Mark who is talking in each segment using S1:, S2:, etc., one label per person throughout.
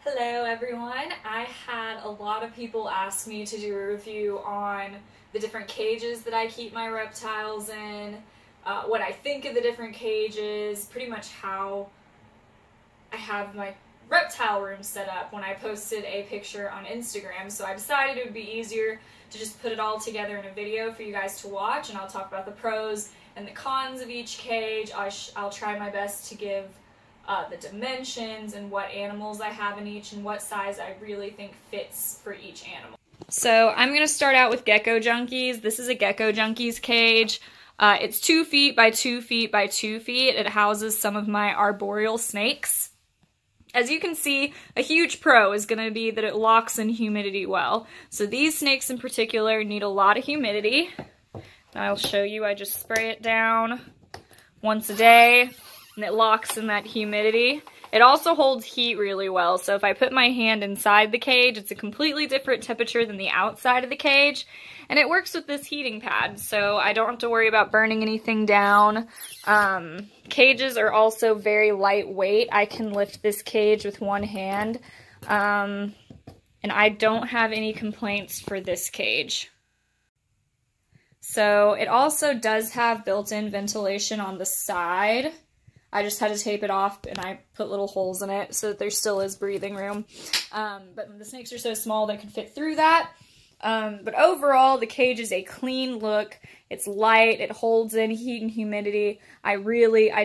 S1: Hello everyone. I had a lot of people ask me to do a review on the different cages that I keep my reptiles in, what I think of the different cages, pretty much how I have my reptile room set up when I posted a picture on Instagram. So I decided it would be easier to just put it all together in a video for you guys to watch, and I'll talk about the pros and the cons of each cage. I'll try my best to give the dimensions and what animals I have in each and what size I really think fits for each animal. So I'm going to start out with Gecko Junkies. This is a Gecko Junkies cage. It's 2 feet by 2 feet by 2 feet. It houses some of my arboreal snakes. As you can see, a huge pro is going to be that it locks in humidity well. So these snakes in particular need a lot of humidity. I'll show you. I just spray it down once a day, and it locks in that humidity. It also holds heat really well, so if I put my hand inside the cage, it's a completely different temperature than the outside of the cage, and it works with this heating pad, so I don't have to worry about burning anything down. Cages are also very lightweight. I can lift this cage with one hand, and I don't have any complaints for this cage. So it also does have built-in ventilation on the side. I just had to tape it off, and I put little holes in it so that there still is breathing room. But the snakes are so small they can fit through that. But overall, the cage is a clean look. It's light. It holds in heat and humidity. I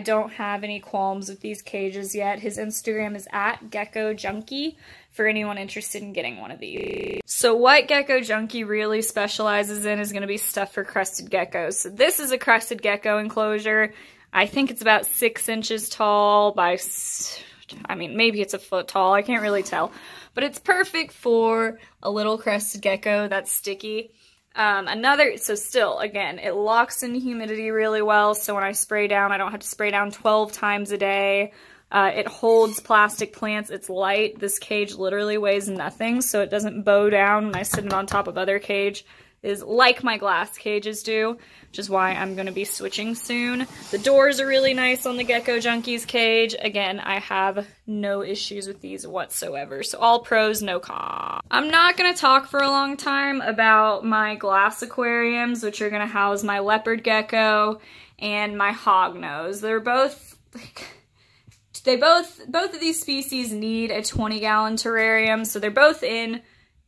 S1: don't have any qualms with these cages yet. His Instagram is at Gecko Junkie for anyone interested in getting one of these. So what Gecko Junkie really specializes in is going to be stuff for crested geckos. So this is a crested gecko enclosure. I think it's about 6 inches tall by, maybe it's a foot tall. I can't really tell. But it's perfect for a little crested gecko that's sticky. So still, again, it locks in humidity really well. So when I spray down, I don't have to spray down 12 times a day. It holds plastic plants. It's light. This cage literally weighs nothing, so it doesn't bow down when I sit it on top of other cages like my glass cages do, which is why I'm going to be switching soon. The doors are really nice on the Gecko Junkies cage. Again, I have no issues with these whatsoever. So all pros, no cons. I'm not going to talk for a long time about my glass aquariums, which are going to house my leopard gecko and my hognose. They're both, both of these species need a 20-gallon terrarium, so they're both in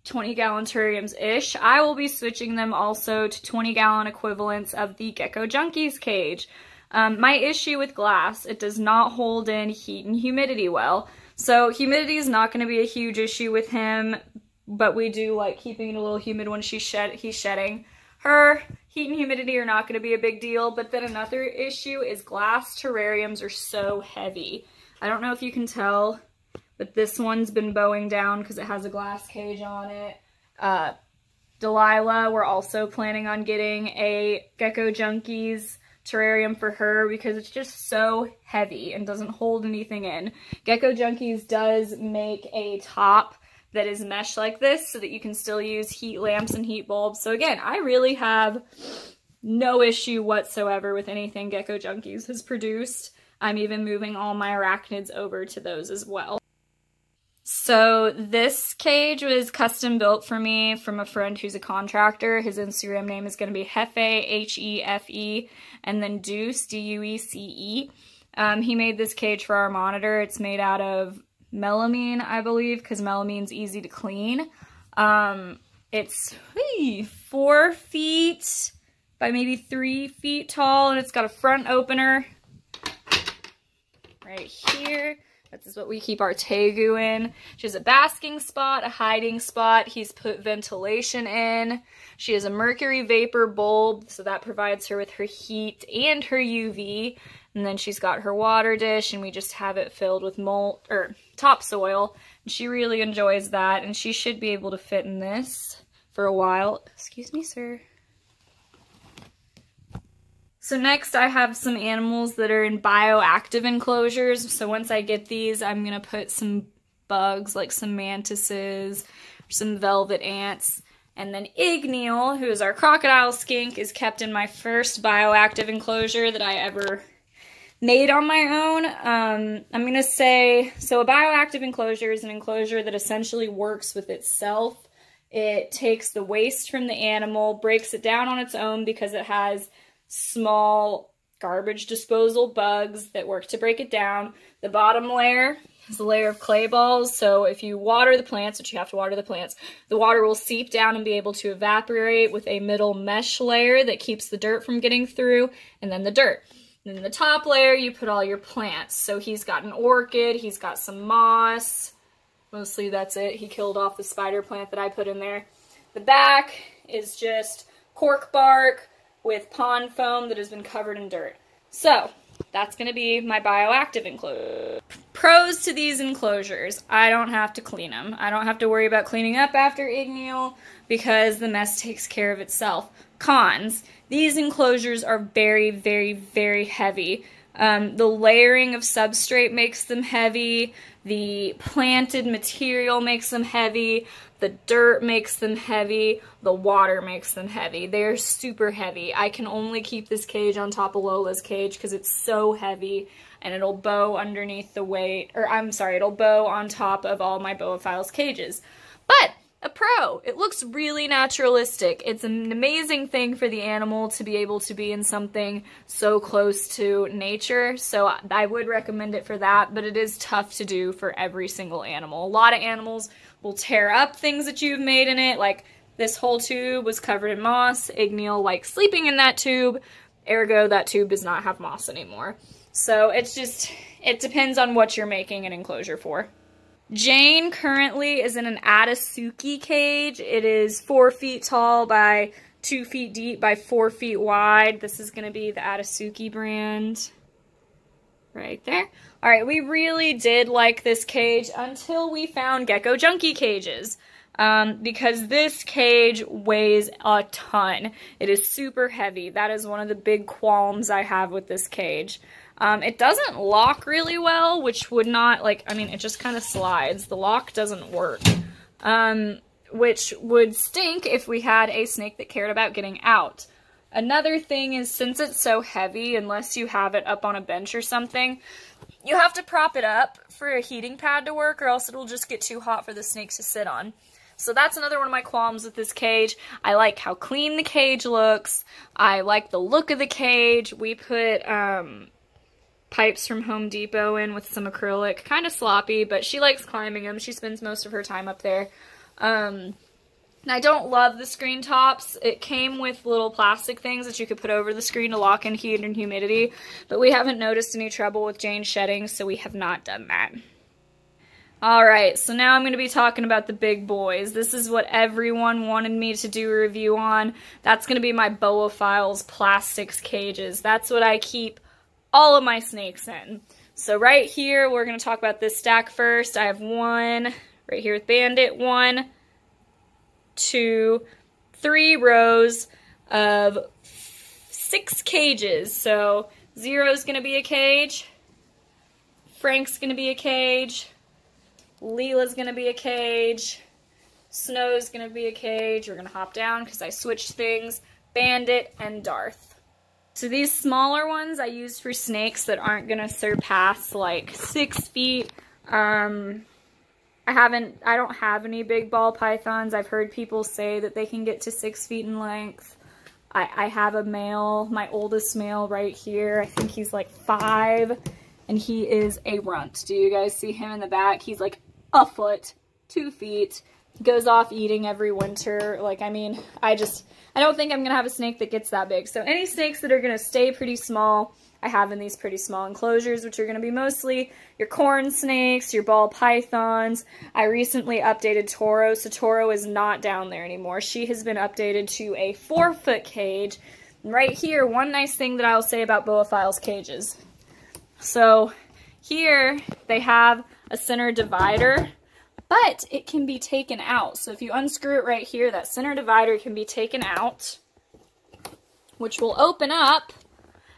S1: 20-gallon terrariums-ish. I will be switching them also to 20-gallon equivalents of the Gecko Junkies cage. My issue with glass, it does not hold in heat and humidity well. So humidity is not going to be a huge issue with him, but we do like keeping it a little humid when he's shedding. Her heat and humidity are not going to be a big deal, but then another issue is glass terrariums are so heavy. I don't know if you can tell, but this one's been bowing down because it has a glass cage on it. Delilah, we're also planning on getting a Gecko Junkies terrarium for her because it's just so heavy and doesn't hold anything in. Gecko Junkies does make a top that is mesh like this so that you can still use heat lamps and heat bulbs. So again, I really have no issue whatsoever with anything Gecko Junkies has produced. I'm even moving all my arachnids over to those as well. So this cage was custom built for me from a friend who's a contractor. His Instagram name is going to be Hefe, H-E-F-E, and then Deuce, D-U-E-C-E. He made this cage for our monitor. It's made out of melamine, I believe, because melamine's easy to clean. It's 4 feet by maybe 3 feet tall, and it's got a front opener right here. This is what we keep our tegu in. She has a basking spot, a hiding spot. He's put ventilation in. She has a mercury vapor bulb, so that provides her with her heat and her UV. And then she's got her water dish, and we just have it filled with topsoil. And she really enjoys that, and she should be able to fit in this for a while. Excuse me, sir. So next I have some animals that are in bioactive enclosures. So once I get these, I'm going to put some bugs like some mantises, some velvet ants, and then Igneal, who is our crocodile skink, is kept in my first bioactive enclosure that I ever made on my own. I'm going to say, so a bioactive enclosure is an enclosure that essentially works with itself. It takes the waste from the animal, breaks it down on its own because it has small garbage disposal bugs that work to break it down. The bottom layer is a layer of clay balls, so if you water the plants, which you have to water the plants, the water will seep down and be able to evaporate with a middle mesh layer that keeps the dirt from getting through, and then the dirt. And then the top layer, you put all your plants. So he's got an orchid, he's got some moss. Mostly that's it. He killed off the spider plant that I put in there. The back is just cork bark with pond foam that has been covered in dirt. So that's going to be my bioactive enclosure. Pros to these enclosures: I don't have to clean them. I don't have to worry about cleaning up after Igneel because the mess takes care of itself. Cons: these enclosures are very, very, very heavy. The layering of substrate makes them heavy. The planted material makes them heavy. The dirt makes them heavy. The water makes them heavy. They're super heavy. I can only keep this cage on top of Lola's cage because it's so heavy, and it'll bow underneath the weight, or I'm sorry, it'll bow on top of all my Boa Files cages. But a pro, it looks really naturalistic. It's an amazing thing for the animal to be able to be in something so close to nature, so I would recommend it for that, but it is tough to do for every single animal. A lot of animals will tear up things that you've made in it, like this whole tube was covered in moss. Igneel likes sleeping in that tube, ergo that tube does not have moss anymore. So it's just, it depends on what you're making an enclosure for. Jane currently is in an Atsuki cage. It is 4 feet tall by 2 feet deep by 4 feet wide. This is going to be the Atsuki brand right there. All right, we really did like this cage until we found Gecko Junkie cages. Because this cage weighs a ton. It is super heavy. That is one of the big qualms I have with this cage. It doesn't lock really well, which would not, like, I mean, it just kind of slides. The lock doesn't work, which would stink if we had a snake that cared about getting out. Another thing is, since it's so heavy, unless you have it up on a bench or something, you have to prop it up for a heating pad to work, or else it'll just get too hot for the snake to sit on. So that's another one of my qualms with this cage. I like how clean the cage looks. I like the look of the cage. We put, pipes from Home Depot in with some acrylic. Kind of sloppy, but she likes climbing them. She spends most of her time up there. And I don't love the screen tops. It came with little plastic things that you could put over the screen to lock in heat and humidity, but we haven't noticed any trouble with Jane shedding, so we have not done that. Alright, so now I'm going to be talking about the big boys. This is what everyone wanted me to do a review on. That's going to be my Boa Files plastics cages. That's what I keep all of my snakes in. So right here, we're going to talk about this stack first. I have one right here with Bandit, 1, 2, 3 rows of 6 cages. So Zero's going to be a cage, Frank's going to be a cage, Leela's going to be a cage, Snow's going to be a cage. We're going to hop down because I switched things, Bandit and Darth. So these smaller ones I use for snakes that aren't going to surpass like 6 feet. I don't have any big ball pythons. I've heard people say that they can get to 6 feet in length. I have a male, my oldest male right here. I think he's like 5, and he is a runt. Do you guys see him in the back? He's like a foot, 2 feet. Goes off eating every winter. Like, I mean, I don't think I'm going to have a snake that gets that big. So any snakes that are going to stay pretty small, I have in these pretty small enclosures, which are going to be mostly your corn snakes, your ball pythons. I recently updated Toro, so Toro is not down there anymore. She has been updated to a 4-foot cage. And right here, one nice thing that I'll say about Boa Files cages. So here, they have a center divider, but it can be taken out. So if you unscrew it right here, that center divider can be taken out, which will open up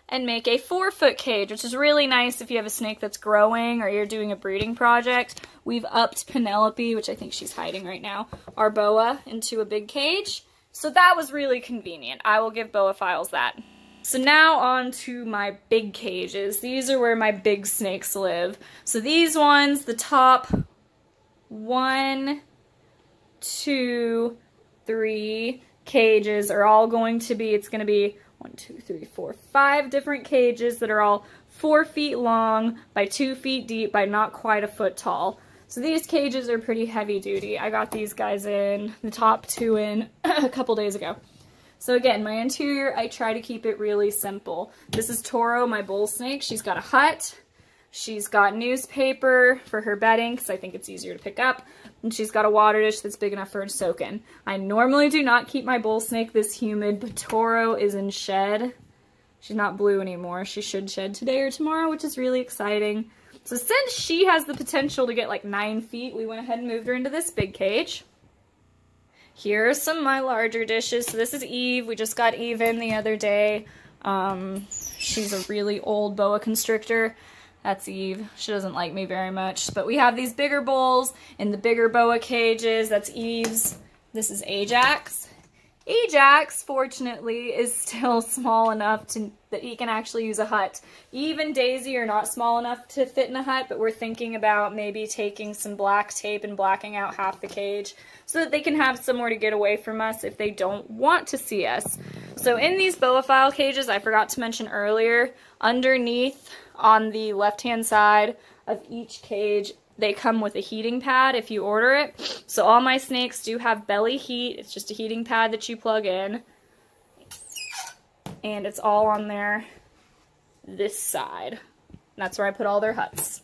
S1: and make a 4-foot cage, which is really nice if you have a snake that's growing or you're doing a breeding project. We've upped Penelope, which I think she's hiding right now, our boa, into a big cage. So that was really convenient. I will give Boa Files that. So now on to my big cages. These are where my big snakes live. So these ones, the top 1, 2, 3 cages are all going to be, it's going to be 1, 2, 3, 4, 5 different cages that are all 4 feet long by 2 feet deep by not quite a foot tall. So these cages are pretty heavy duty. I got these guys in, the top 2 in a couple days ago. So again, my interior, I try to keep it really simple. This is Toro, my bull snake. She's got a hut. She's got newspaper for her bedding because I think it's easier to pick up. And she's got a water dish that's big enough for her to soak in. I normally do not keep my bull snake this humid, but Toro is in shed. She's not blue anymore. She should shed today or tomorrow, which is really exciting. So since she has the potential to get like 9 feet, we went ahead and moved her into this big cage. Here are some of my larger dishes. So this is Eve. We just got Eve in the other day. She's a really old boa constrictor. That's Eve. She doesn't like me very much. But we have these bigger bowls in the bigger boa cages. That's Eve's. This is Ajax. Ajax, fortunately, is still small enough that he can actually use a hut. Eve and Daisy are not small enough to fit in a hut, but we're thinking about maybe taking some black tape and blacking out half the cage so that they can have somewhere to get away from us if they don't want to see us. So in these Boaphile cages, I forgot to mention earlier, underneath on the left-hand side of each cage, they come with a heating pad if you order it. So all my snakes do have belly heat. It's just a heating pad that you plug in. And it's all on this side. That's where I put all their huts.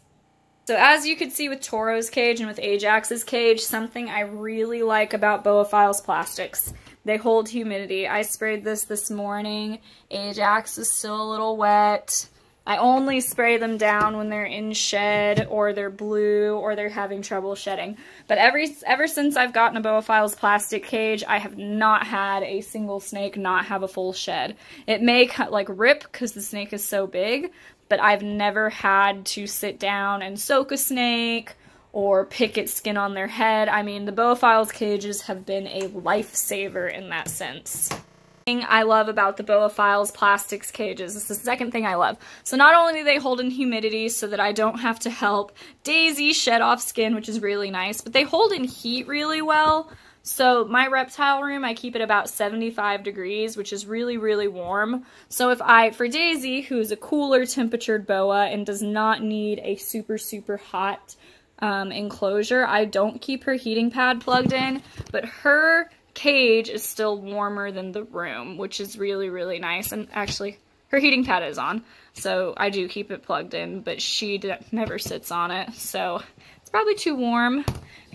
S1: So as you can see with Toro's cage and with Ajax's cage, something I really like about Boaphiles plastics. They hold humidity. I sprayed this morning. Ajax is still a little wet. I only spray them down when they're in shed or they're blue or they're having trouble shedding. But ever since I've gotten a Boaphiles plastic cage, I have not had a single snake not have a full shed. It may like rip because the snake is so big, but I've never had to sit down and soak a snake or pick its skin on their head. I mean, the Boaphiles cages have been a lifesaver in that sense. I love about the Boaphiles plastics cages. This is the second thing I love. So not only do they hold in humidity so that I don't have to help Daisy shed off skin, which is really nice, but they hold in heat really well. So my reptile room, I keep it about 75 degrees, which is really, really warm. So for Daisy, who's a cooler temperatured boa and does not need a super, super hot enclosure, I don't keep her heating pad plugged in, but her cage is still warmer than the room, which is really, really nice. And actually, her heating pad is on, so I do keep it plugged in, but she never sits on it, so it's probably too warm.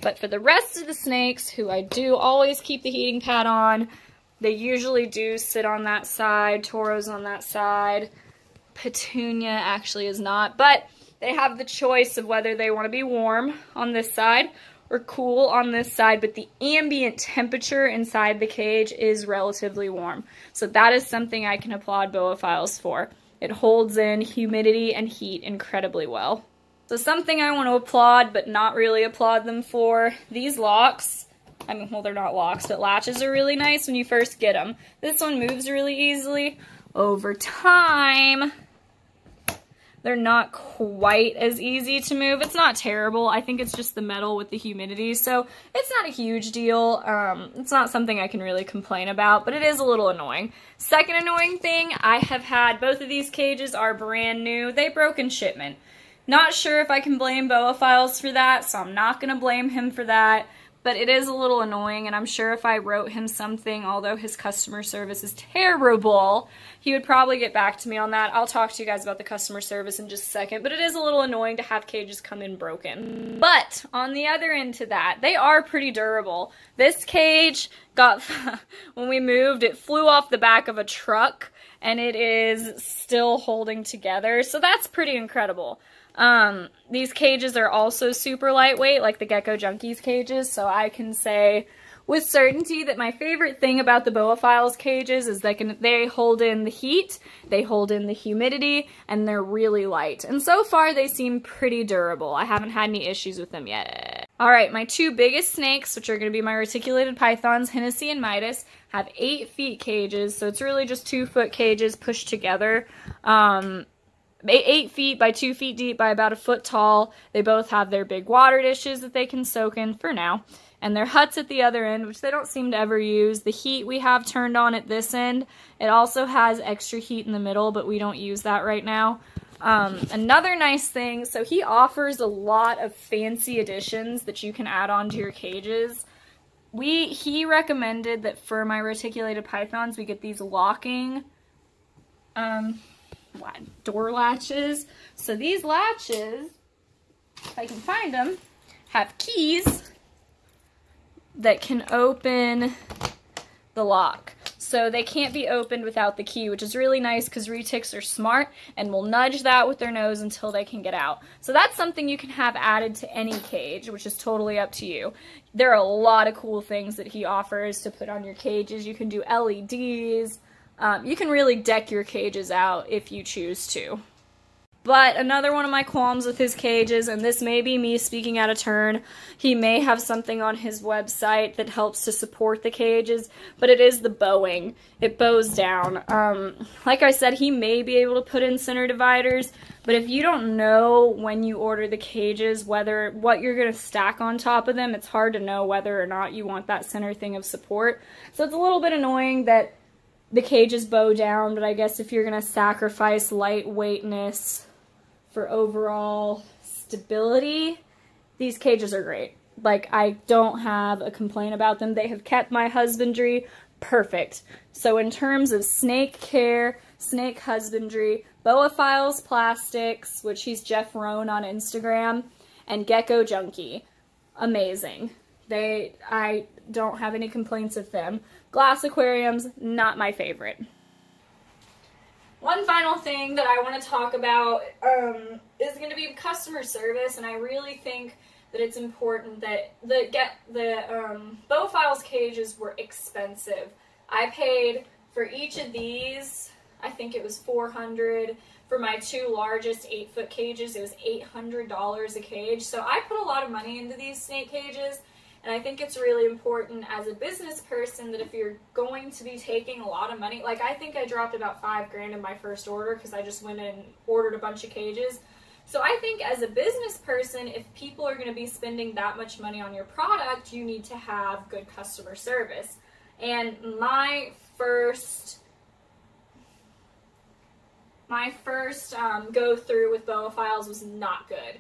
S1: But for the rest of the snakes, who I do always keep the heating pad on, they usually do sit on that side. Toro's on that side. Petunia actually is not, but they have the choice of whether they want to be warm on this side or cool on this side, but the ambient temperature inside the cage is relatively warm. So that is something I can applaud Boaphiles for. It holds in humidity and heat incredibly well. So something I want to applaud, but not really applaud them for, these locks. I mean, well, they're not locks, but latches are really nice when you first get them. This one moves really easily. Over time, they're not quite as easy to move. It's not terrible. I think it's just the metal with the humidity, so it's not a huge deal. It's not something I can really complain about, but it is a little annoying. Second annoying thing, I have had, both of these cages are brand new. They broke in shipment. Not sure if I can blame Boaphiles for that, so I'm not going to blame him for that. But it is a little annoying, and I'm sure if I wrote him something, although his customer service is terrible, he would probably get back to me on that. I'll talk to you guys about the customer service in just a second, but it is a little annoying to have cages come in broken. But on the other end to that, they are pretty durable. This cage got, when we moved, it flew off the back of a truck, and it is still holding together, so that's pretty incredible. These cages are also super lightweight, like the Gecko Junkie's cages, so I can say with certainty that my favorite thing about the Boaphiles cages is they hold in the heat, they hold in the humidity, and they're really light. And so far they seem pretty durable. I haven't had any issues with them yet. All right, my two biggest snakes, which are going to be my reticulated pythons, Hennessy and Midas, have 8 feet cages, so it's really just 2-foot cages pushed together. 8 feet by 2 feet deep by about a foot tall. They both have their big water dishes that they can soak in for now. And their huts at the other end, which they don't seem to ever use. The heat we have turned on at this end. It also has extra heat in the middle, but we don't use that right now. Another nice thing, so he offers a lot of fancy additions that you can add on to your cages. He recommended that for my reticulated pythons, we get these locking door latches. So these latches, if I can find them, have keys that can open the lock. So they can't be opened without the key, which is really nice because retics are smart and will nudge that with their nose until they can get out. So that's something you can have added to any cage, which is totally up to you. There are a lot of cool things that he offers to put on your cages. You can do LEDs. You can really deck your cages out if you choose to. But another one of my qualms with his cages, and this may be me speaking out of turn, he may have something on his website that helps to support the cages, but it is the bowing. It bows down. Like I said, he may be able to put in center dividers, but if you don't know when you order the cages what you're going to stack on top of them, it's hard to know whether or not you want that center thing of support. So it's a little bit annoying that the cages bow down, but I guess if you're going to sacrifice lightweightness for overall stability, these cages are great. Like, I don't have a complaint about them. They have kept my husbandry perfect. So in terms of snake care, snake husbandry, Boa Files Plastics, which he's Jeff Rohn on Instagram, and Gecko Junkie, amazing. I don't have any complaints with them. Glass aquariums, not my favorite. One final thing that I want to talk about is going to be customer service, and I really think that it's important that the Boa Files cages were expensive. I paid for each of these, I think it was $400. For my two largest 8-foot cages, it was $800 a cage. So I put a lot of money into these snake cages. And I think it's really important as a business person that if you're going to be taking a lot of money, like I think I dropped about $5,000 in my first order because I just went and ordered a bunch of cages. So I think as a business person, if people are going to be spending that much money on your product, you need to have good customer service. And my first go through with Boa Files was not good.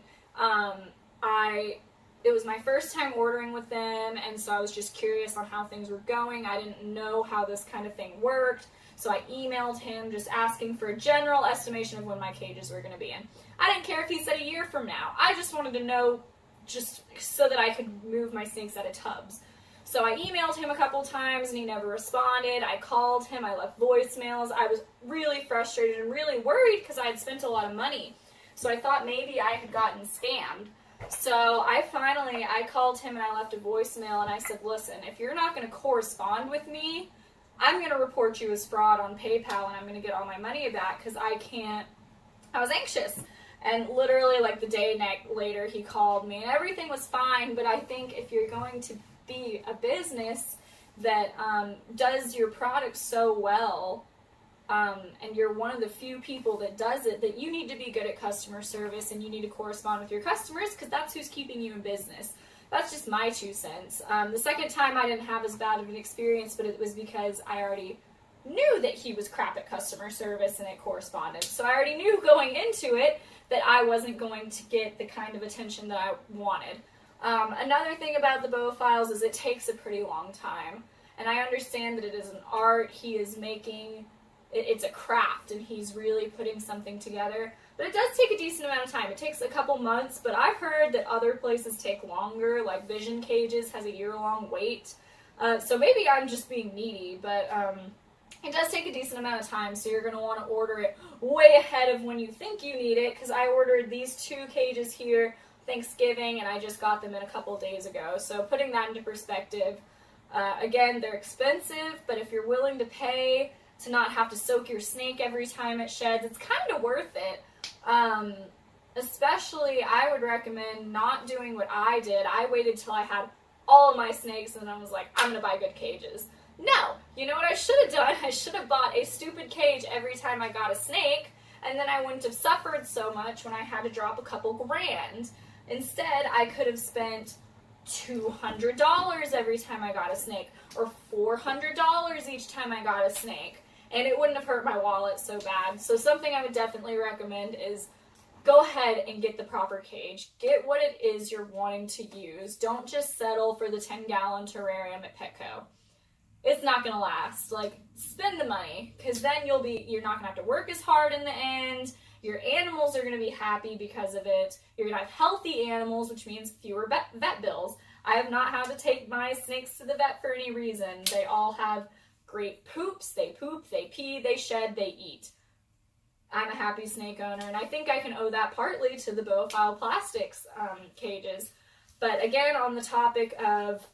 S1: It was my first time ordering with them, and so I was just curious on how things were going. I didn't know how this kind of thing worked, so I emailed him just asking for a general estimation of when my cages were going to be in. I didn't care if he said a year from now. I just wanted to know just so that I could move my snakes out of tubs. So I emailed him a couple times, and he never responded. I called him. I left voicemails. I was really frustrated and really worried because I had spent a lot of money. So I thought maybe I had gotten scammed. So I called him and I left a voicemail and I said, listen, if you're not going to correspond with me, I'm going to report you as fraud on PayPal and I'm going to get all my money back because I was anxious. And literally like the day later he called me and everything was fine, but I think if you're going to be a business that does your product so well, and you're one of the few people that does it, that you need to be good at customer service and you need to correspond with your customers because that's who's keeping you in business. That's just my 2 cents. The second time I didn't have as bad of an experience, but it was because I already knew that he was crap at customer service and at correspondence. So I already knew going into it that I wasn't going to get the kind of attention that I wanted. Another thing about the Boa Files is it takes a pretty long time. And I understand that it is an art. He is making... It's a craft, and he's really putting something together. But it does take a decent amount of time. It takes a couple months, but I've heard that other places take longer, like Vision Cages has a year-long wait. So maybe I'm just being needy, but it does take a decent amount of time, so you're going to want to order it way ahead of when you think you need it, because I ordered these 2 cages here Thanksgiving, and I just got them in a couple days ago. So putting that into perspective, again, they're expensive, but if you're willing to pay to not have to soak your snake every time it sheds, it's kind of worth it. Especially, I would recommend not doing what I did. I waited till I had all of my snakes and then I was like, I'm gonna buy good cages. No, you know what I should have done? I should have bought a stupid cage every time I got a snake, and then I wouldn't have suffered so much when I had to drop a couple grand. Instead, I could have spent $200 every time I got a snake, or $400 each time I got a snake, and it wouldn't have hurt my wallet so bad. So something I would definitely recommend is go ahead and get the proper cage. Get what it is you're wanting to use. Don't just settle for the 10-gallon terrarium at Petco. It's not going to last. Like, spend the money, because then you're not going to have to work as hard in the end. Your animals are going to be happy because of it. You're going to have healthy animals, which means fewer vet bills. I have not had to take my snakes to the vet for any reason. They all have great poops. They poop, they pee, they shed, they eat. I'm a happy snake owner, and I think I can owe that partly to the Boaphile plastics cages. But again, on the topic of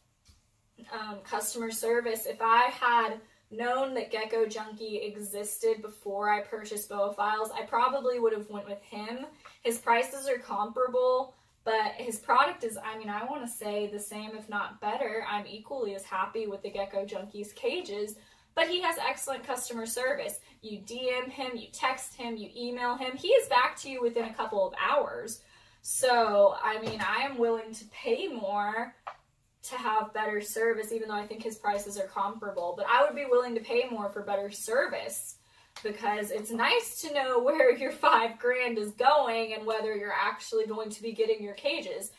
S1: customer service, if I had known that Gecko Junkie existed before I purchased Boaphiles, I probably would have went with him. His prices are comparable, but his product is, I mean, I want to say the same, if not better. I'm equally as happy with the Gecko Junkie's cages, but he has excellent customer service. You DM him, you text him, you email him. He is back to you within a couple of hours. So, I mean, I am willing to pay more to have better service, even though I think his prices are comparable. But I would be willing to pay more for better service, because it's nice to know where your $5 grand is going and whether you're actually going to be getting your cages.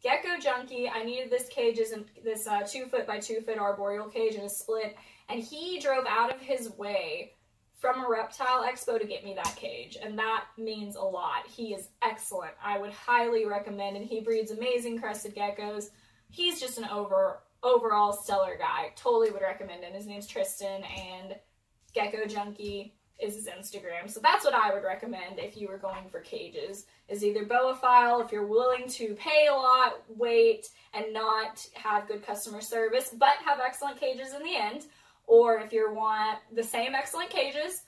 S1: Gecko Junkie, I needed this cages and this 2-foot by 2-foot arboreal cage in a split, and he drove out of his way from a reptile expo to get me that cage, and that means a lot. He is excellent. I would highly recommend, and he breeds amazing crested geckos. He's just an overall stellar guy. Totally would recommend him. His name's Tristan, and Gecko Junkie is his Instagram. So that's what I would recommend if you were going for cages, is either Boaphile, if you're willing to pay a lot, wait, and not have good customer service, but have excellent cages in the end, or if you want the same excellent cages,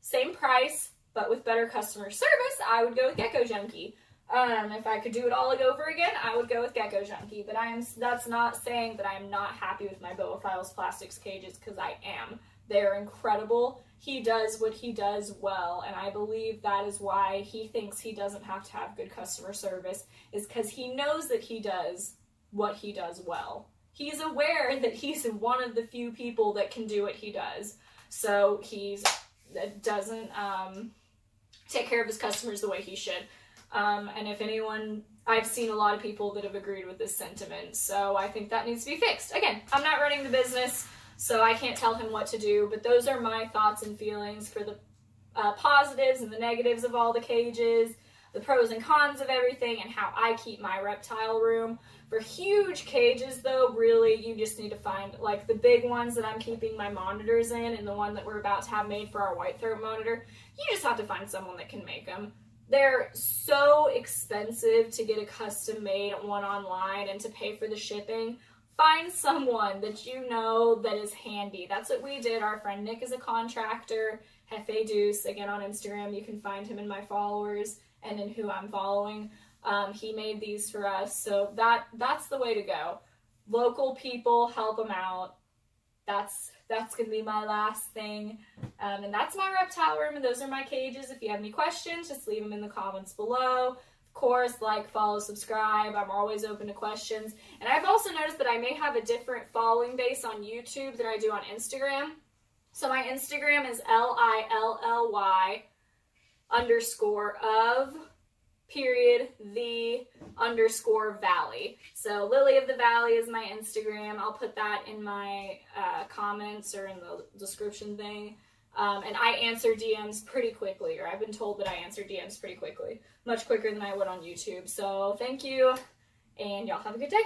S1: same price, but with better customer service, I would go with Gecko Junkie. If I could do it all over again, I would go with Gecko Junkie, but that's not saying that I am not happy with my Boaphiles plastics cages, because I am. They're incredible. He does what he does well, and I believe that is why he thinks he doesn't have to have good customer service, is because he knows that he does what he does well. He's aware that he's one of the few people that can do what he does, so he doesn't take care of his customers the way he should. And if anyone, I've seen a lot of people that have agreed with this sentiment, so I think that needs to be fixed. Again, I'm not running the business, so I can't tell him what to do, but those are my thoughts and feelings for the positives and the negatives of all the cages, the pros and cons of everything, and how I keep my reptile room. For huge cages, though, really, you just need to find, like, the big ones that I'm keeping my monitors in, and the one that we're about to have made for our white throat monitor, you just have to find someone that can make them. They're so expensive to get a custom-made one online and to pay for the shipping. Find someone that you know that is handy. That's what we did. Our friend Nick is a contractor. Hefe Deuce, again on Instagram. You can find him in my followers and in who I'm following. He made these for us, so that's the way to go. Local people, help them out. That's going to be my last thing. And that's my reptile room, and those are my cages. If you have any questions, just leave them in the comments below. Of course, like, follow, subscribe. I'm always open to questions. And I've also noticed that I may have a different following base on YouTube than I do on Instagram. So my Instagram is LILLY_of_the_valley. So Lily of the Valley is my Instagram. I'll put that in my comments or in the description thing. And I answer DMs pretty quickly, or I've been told that I answer DMs pretty quickly. Much quicker than I would on YouTube. So thank you, and y'all have a good day.